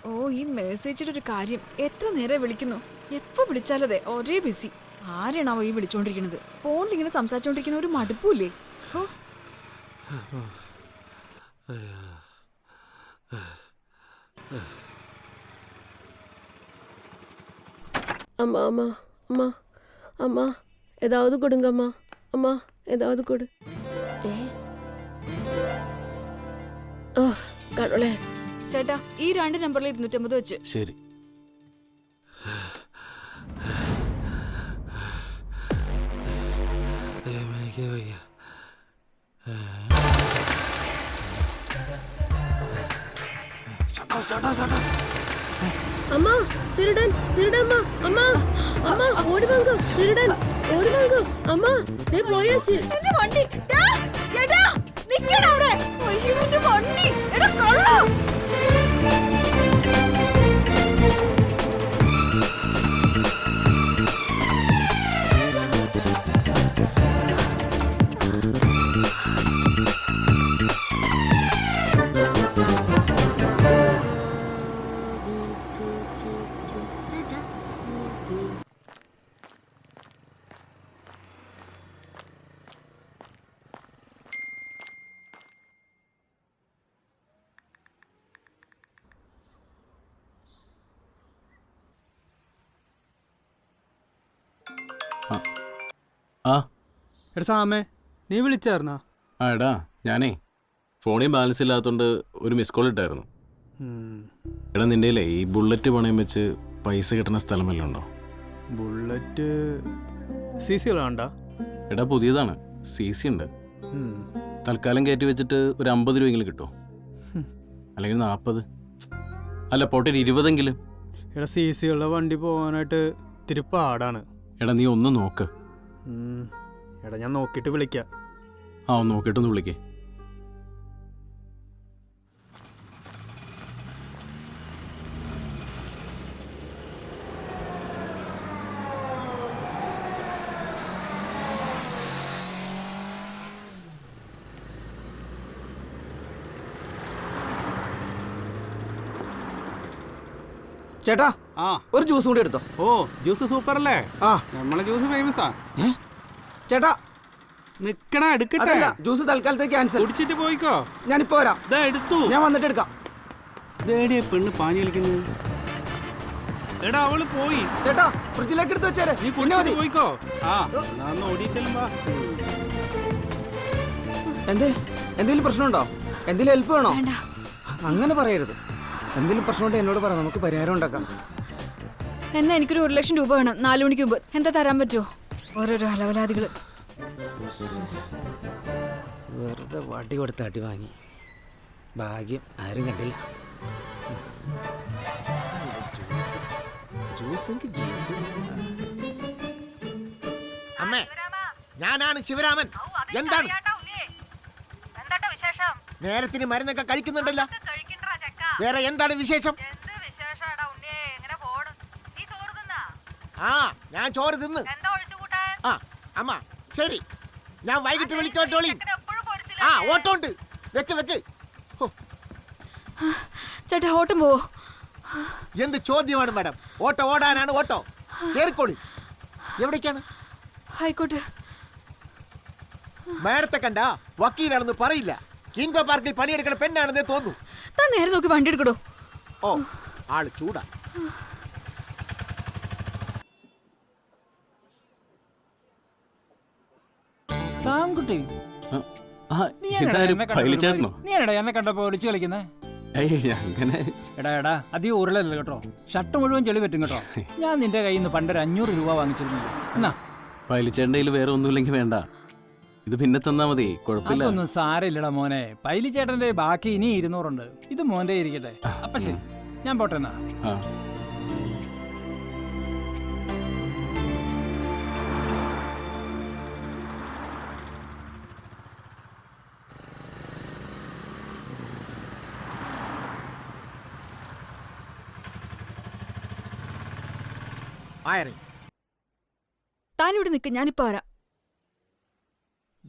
ഓ ഈ മെസ്സേജിന്റെ ഒരു കാര്യം എത്ര നേരം വിളിക്കുന്നു. എപ്പോ വിളിച്ചാലതെ ഒരേ ബിസി. ആരെയാണാവോ ഈ വിളിച്ചോണ്ടിരിക്കുന്നത്? ഫോണിൽ ഇങ്ങനെ സംസാരിച്ചോണ്ടിരിക്കുന്ന ഒരു മടുപ്പില്ലേ? அம்மா அம்மா அம்மா அம்மா ஏதாவது கொடுங்கம்மா. அம்மா ஏதாவது கொடு. கடவுளே. ചേട്ടാ ഈ രണ്ട് നമ്പറിൽ 250 വെച്ച്. ശരി. அம்மா திருடன் திருடம்மா. அம்மா அம்மா ஓடி வாங்க. திருடன் ஓடி வாங்க. அம்மா ദേ പോയാச்சு. എന്റെ വണ്ടി എടാ നിക്കടാ അവിടെ. അയ്യോ എന്റെ വണ്ടി. എടാ കള്ള. എടാ സാമേ, നീ വിളിച്ചായിരുന്നാ? ആ എടാ, ഞാനേ ഫോണിൽ ബാലൻസ് ഇല്ലാത്തതുകൊണ്ട് ഒരു മിസ് കോൾ ഇട്ടായിരുന്നു. എടാ നിൻ്റെ ഈ ബുള്ളറ്റ് പണയം വെച്ച് പൈസ കിട്ടുന്ന സ്ഥലം വല്ലതും ഉണ്ടോ? ബുള്ളറ്റ് CC എടാ പുതിയതാണ്, CC ഉണ്ട്. തൽക്കാലം കയറ്റി വെച്ചിട്ട് ഒരു 50 രൂപയെങ്കിലും കിട്ടുമോ? അല്ലെങ്കിൽ 40? അല്ല പോട്ടെ 20എങ്കിലും. എടാ CC വണ്ടി പോകാനായിട്ട് ഇത്തിരി പാടാണ്. എടാ നീ ഒന്ന് നോക്ക്. എടാ ഞാൻ നോക്കിയിട്ട് വിളിക്കാം. ആ ഒന്ന് നോക്കിയിട്ടൊന്ന് വിളിക്കേ. ചേട്ടാ ആ ഒരു ജ്യൂസ് കൂടി എടുത്തോ. ഓ ജ്യൂസ് സൂപ്പർ അല്ലേ? ആ നമ്മളെ ജ്യൂസ് ഫേമസാ. ചേട്ടാ നിക്കടാ എടുക്കട്ടെ. ജ്യൂസ് തൽക്കാലത്തേക്ക് ക്യാൻസൽ. കുടിച്ചിട്ട് പോയിക്കോ. ഞാനിപ്പോ വരാം. ഇതാ എടുത്തു. ഞാൻ വന്നിട്ട് എടുക്കാം. ഇതേടിയ പെണ്ണ് പാഞ്ഞു കളിക്കുന്നത്. എടാ അവള് പോയി. ചേട്ടാ ഫ്രിഡ്ജിലേക്ക് എടുത്ത് വെച്ചേരെ. നീ കുടിച്ചിട്ട് പോയിക്കോ. ആ ഒന്ന് ഓടിയിട്ടല്ലോ. എന്തെങ്കിലും പ്രശ്നമുണ്ടോ? എന്തെങ്കിലും ഹെൽപ്പ് വേണോ? അങ്ങനെ പറയരുത്. എന്തെങ്കിലും പ്രശ്നമുണ്ടോ എന്നോട് പറ, നമുക്ക് പരിഹാരം ഉണ്ടാക്കാം. എന്നാ എനിക്കൊരു 1 ലക്ഷം രൂപ വേണം 4 മണിക്ക് മുമ്പ്. എന്താ തരാൻ പറ്റുമോ? ഓരോരോ അലവലാദികള്. വെറുതെ വടി കൊടുത്ത് അടി വാങ്ങി. ഭാഗ്യം ആരും കണ്ടില്ല. അമ്മേ, ഞാനാണ് ശിവരാമൻ. എന്താണ് നേരത്തിന് മരുന്നൊക്കെ കഴിക്കുന്നുണ്ടല്ലോ? വേറെ എന്താണ് വിശേഷം? ആ ഞാൻ ചോറ് തിന്ന്. ആ അമ്മ ശരി, ഞാൻ വൈകിട്ട് വിളിക്കോട്ടോളി. ആ ഓട്ടോ ഉണ്ട്, വെക്ക്. ചേട്ടാ ഓട്ടം പോവോ? എന്ത് ചോദ്യമാണ് മാഡം? ഓട്ടോ ഓടാനാണ് ഓട്ടോ. കേറിക്കോളി. എവിടേക്കാണ്? ആയിക്കോട്ടെ. മാഡത്തെ കണ്ട വക്കീലാണെന്ന് പറയില്ല. കിൻഗോ പാർക്കിൽ പണിയെടുക്കണ പെണ്ണാണെന്നേ തോന്നുന്നു. താൻ നേരെ നോക്കി വണ്ടി എടുക്കടോ. ഓ ആള് ചൂടാ. സാംകുട്ടി, നീ എന്നെ കണ്ടപ്പോ ഒളിച്ചു കളിക്കുന്നേ? എടാ അധികം ഉരുളല്ലോ കേട്ടോ. ഷർട്ട് മുഴുവൻ ചെളി പറ്റും കേട്ടോ. ഞാൻ നിന്റെ കയ്യിൽ നിന്ന് പണ്ടൊരു 500 രൂപ വാങ്ങിച്ചിരുന്നു. എന്നാ പൈലിച്ചേട്ടൻ്റെ കയ്യിൽ വേറെ ഒന്നുമില്ലെങ്കിൽ വേണ്ട, ഇത് പിന്നെ തന്നാ മതി, കുഴപ്പമില്ല. അതൊന്നും സാരമില്ലടാ മോനെ. പൈലിച്ചേട്ടന്റെ ബാക്കി ഇനി 200 ഉണ്ട്. ഇത് മോന്റെ ഇരിക്കട്ടെ. അപ്പൊ ശരി, ഞാൻ പോട്ടെ എന്നാ. താനിവിടെ നിൽക്ക്, ഞാനിപ്പോ വരാം.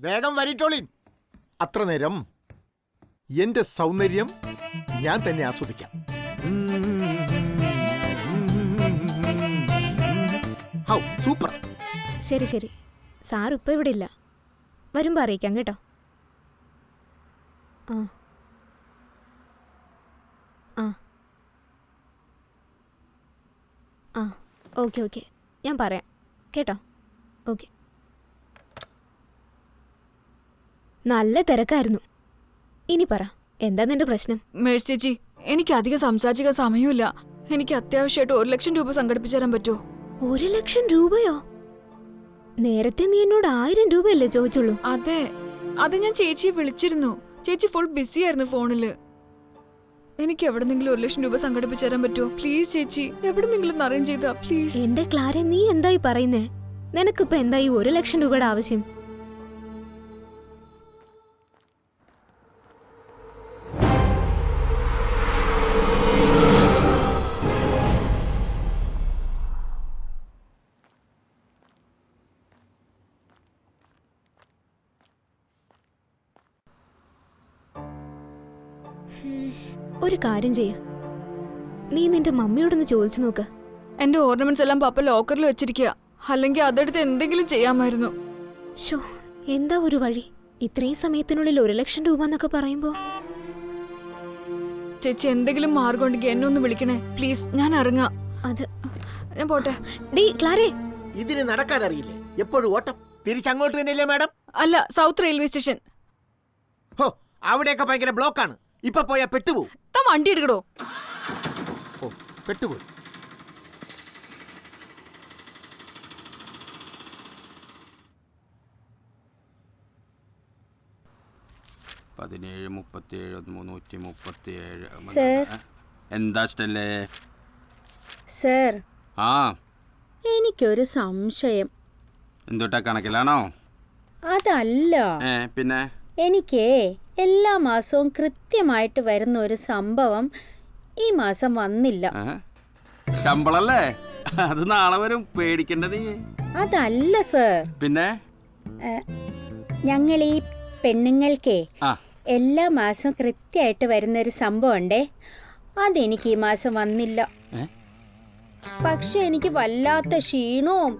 വേഗം വരിട്ടോളിൻ. അത്ര നേരം എന്റെ സൗന്ദര്യം ഞാൻ തന്നെ ആസ്വദിക്കാം. ഔ സൂപ്പർ. ശരി ശരി, സാർ ഇപ്പം ഇവിടെ ഇല്ല, വരുമ്പോൾ അറിയിക്കാം കേട്ടോ. ആ ആ ആ ഓക്കെ ഓക്കെ, ഞാൻ പറയാം കേട്ടോ. ഓക്കെ. നല്ല തിരക്കായിരുന്നു. ഇനി പറ, എന്താ നിന്റെ പ്രശ്നം? മേഴ്സി ചേച്ചി, എനിക്ക് അധികം സംസാരിക്കാൻ സമയമില്ല. എനിക്ക് അത്യാവശ്യമായിട്ട് 1 ലക്ഷം രൂപ സംഘടിപ്പിച്ചു തരാൻ പറ്റുമോ? 1 ലക്ഷം രൂപയോ? നേരത്തെ നീ എന്നോട് 1000 രൂപയല്ലേ ചോദിച്ചുള്ളൂ? അതെ, അത് ഞാൻ ചേച്ചിയെ വിളിച്ചിരുന്നു. ചേച്ചി ഫുൾ ബിസി ആയിരുന്നു ഫോണില്. എനിക്ക് എവിടെന്നെങ്കിലും 1 ലക്ഷം രൂപ സംഘടിപ്പിച്ചു തരാൻ പറ്റുമോ? പ്ലീസ് ചേച്ചി, എവിടെന്നെങ്കിലും അറേഞ്ച് ചെയ്താ പ്ലീസ്. എന്റെ ക്ലാരെ, നീ എന്തായി പറയുന്നേ? നിനക്കിപ്പോ എന്തായി 1 ലക്ഷം രൂപയുടെ ആവശ്യം? ഒരു കാര്യം ചെയ്യ, നീ നിന്റെ മമ്മിയോടൊന്ന് ചോദിച്ചു നോക്ക്. എന്റെ ഓർണമെന്റ്സ് എല്ലാം പപ്പ ലോക്കറിൽ വെച്ചിരിക്കുക. അല്ലെങ്കിൽ അതെടുത്ത് എന്തെങ്കിലും ചെയ്യാമായിരുന്നു. ഷോ, എന്താ ഒരു വഴി? ഇത്രയും സമയത്തിനുള്ളിൽ 1 ലക്ഷം രൂപ എന്നൊക്കെ പറയുമ്പോ. ചേച്ചി, എന്തെങ്കിലും മാർഗം ഉണ്ടെങ്കിൽ എന്നെ ഒന്ന് വിളിക്കണേ പ്ലീസ്. ഞാൻ ഇറങ്ങാം. അത് ഞാൻ പോട്ടെ. ഡീ ക്ലാരേ, ഇതിന് നടക്കാനറിയില്ലേ? എപ്പോഴും ഓട്ടം. തിരിച്ചങ്ങോട്ട് തന്നെയല്ലേ മാഡം? അല്ല, സൗത്ത് റെയിൽവേ സ്റ്റേഷൻ. ഹോ, അവിടെയൊക്കെ ഭയങ്കര ബ്ലോക്കാണ്. ഇപ്പൊ പോയാ പെട്ടുപോകും. താൻ വണ്ടി എടുക്കടോ. ഓ, പെട്ടുപോയി. എന്താ സ്റ്റല്ലേ? സർ, ആ, എനിക്കൊരു സംശയം. എന്തോട്ടാ, കണക്കിലാണോ? അതല്ല, പിന്നെ എനിക്കേ എല്ലാ മാസവും കൃത്യമായിട്ട് വരുന്ന ഒരു സംഭവം ഈ മാസം വന്നില്ല. ശമ്പളല്ലേ? അത് നാളെ വരും, പേടിക്കണ്ടത്. അതല്ല സർ, പിന്നെ ഞങ്ങൾ ഈ പെണ്ണുങ്ങൾക്കേ ആ, എല്ലാ മാസവും കൃത്യമായിട്ട് വരുന്നൊരു സംഭവം ഉണ്ടേ, അതെനിക്ക് ഈ മാസം വന്നില്ല. പക്ഷെ എനിക്ക് വല്ലാത്ത ക്ഷീണവും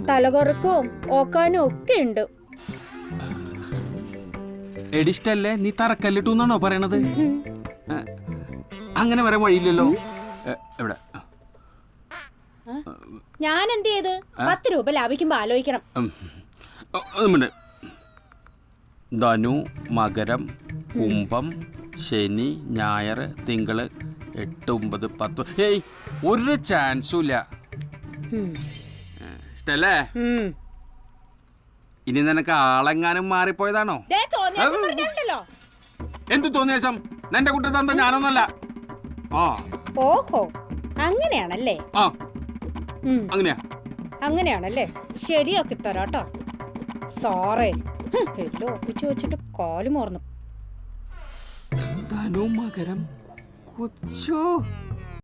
തലകറക്കവും ഓക്കാനും ഒക്കെ ഉണ്ട്. എഡിസ്റ്റല്ലേ, നീ തറക്കല്ലിട്ടൂന്നാണോ പറയണത്? അങ്ങനെ വരാൻ വഴിയില്ലല്ലോ. എവിടെ? ഞാൻ എന്ത് ചെയ്ത് 10 രൂപ ലാഭിക്കുമ്പോ ആലോചിക്കണം. ധനു, മകരം, കുംഭം, ശനി, ഞായർ, തിങ്കള്, 8, 9, 10. ഏയ്, ഒരു ചാൻസും ഇല്ല. സ്റ്റല്ലേ, ഇനി നിനക്ക് ആളെങ്ങാനും മാറിപ്പോയതാണോ? എന്തു തോന്നിയാസം? നിന്റെ കുട്ടത്തന്ത ഞാനൊന്നല്ല. ആ, ഓഹോ, അങ്ങനെയാണല്ലേ? ആ, അങ്ങനെയാ. അങ്ങനെയാണല്ലേ? ശരിയാക്കി തരാട്ടോ. സോറേ, എല്ലാം ഒപ്പിച്ചു വെച്ചിട്ട് കാല് മോർന്നു. ധനു, മകരം, കൊച്ചോ.